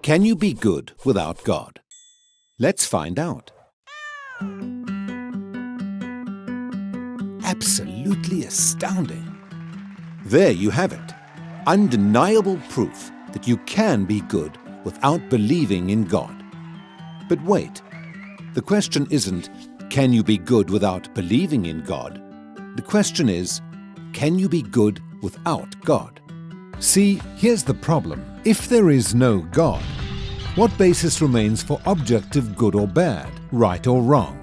Can you be good without God? Let's find out. Absolutely astounding. There you have it. Undeniable proof that you can be good without believing in God. But wait, the question isn't, can you be good without believing in God? The question is, can you be good without God? See, here's the problem. If there is no God, what basis remains for objective good or bad, right or wrong?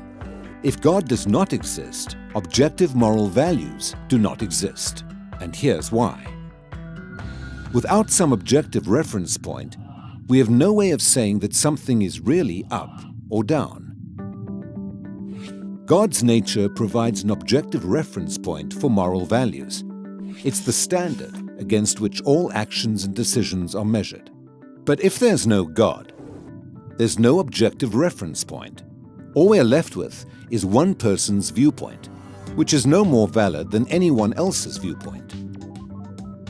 If God does not exist, objective moral values do not exist. And here's why. Without some objective reference point, we have no way of saying that something is really up or down. God's nature provides an objective reference point for moral values. It's the standard against which all actions and decisions are measured. But if there's no God, there's no objective reference point. All we're left with is one person's viewpoint, which is no more valid than anyone else's viewpoint.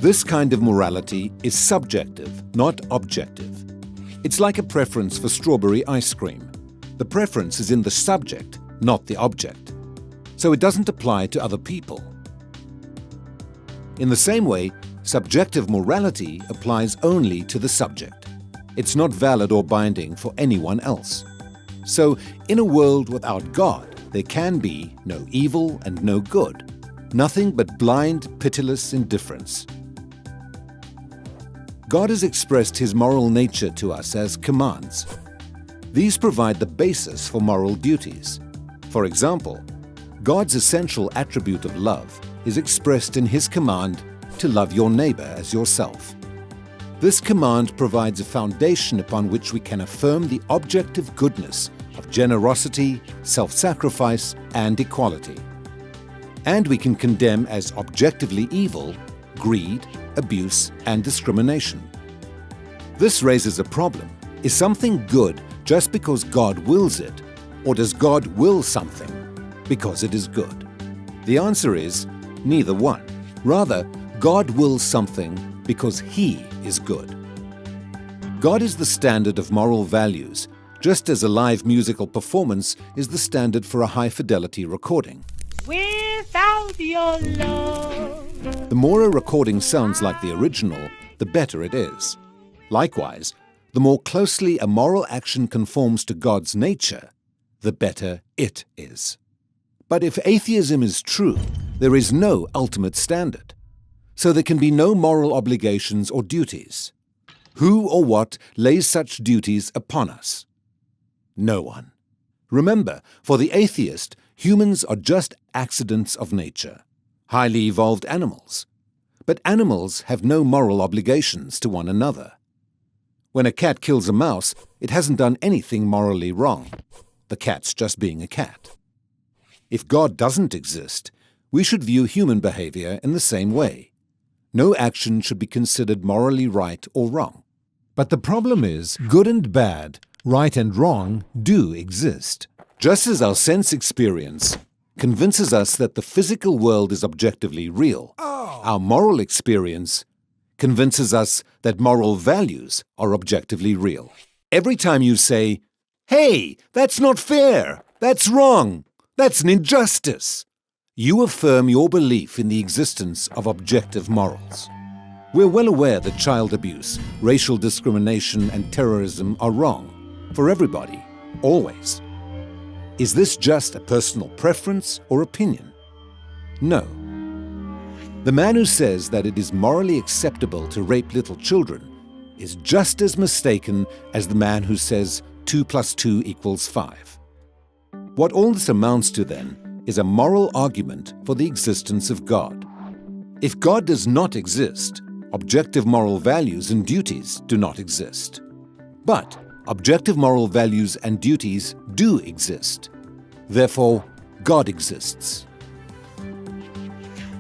This kind of morality is subjective, not objective. It's like a preference for strawberry ice cream. The preference is in the subject, not the object. So it doesn't apply to other people. In the same way, subjective morality applies only to the subject. It's not valid or binding for anyone else. So, in a world without God, there can be no evil and no good, nothing but blind, pitiless indifference. God has expressed His moral nature to us as commands. These provide the basis for moral duties. For example, God's essential attribute of love is expressed in His command to love your neighbor as yourself. This command provides a foundation upon which we can affirm the objective goodness of generosity, self-sacrifice, and equality. And we can condemn as objectively evil greed, abuse, and discrimination. This raises a problem. Is something good just because God wills it, or does God will something because it is good? The answer is neither one. Rather, God wills something because He is good. God is the standard of moral values, just as a live musical performance is the standard for a high-fidelity recording. Without your love. The more a recording sounds like the original, the better it is. Likewise, the more closely a moral action conforms to God's nature, the better it is. But if atheism is true, there is no ultimate standard. So there can be no moral obligations or duties. Who or what lays such duties upon us? No one. Remember, for the atheist, humans are just accidents of nature, highly evolved animals. But animals have no moral obligations to one another. When a cat kills a mouse, it hasn't done anything morally wrong. The cat's just being a cat. If God doesn't exist, we should view human behavior in the same way. No action should be considered morally right or wrong. But the problem is, good and bad, right and wrong, do exist. Just as our sense experience convinces us that the physical world is objectively real, our moral experience convinces us that moral values are objectively real. Every time you say, "Hey, that's not fair, that's wrong, that's an injustice," you affirm your belief in the existence of objective morals. We're well aware that child abuse, racial discrimination, and terrorism are wrong for everybody, always. Is this just a personal preference or opinion? No. The man who says that it is morally acceptable to rape little children is just as mistaken as the man who says 2 + 2 = 5. What all this amounts to, then, is a moral argument for the existence of God. If God does not exist, objective moral values and duties do not exist. But objective moral values and duties do exist. Therefore, God exists.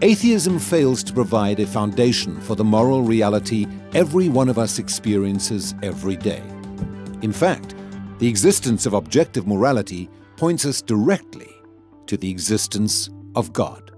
Atheism fails to provide a foundation for the moral reality every one of us experiences every day. In fact, the existence of objective morality points us directly to the existence of God.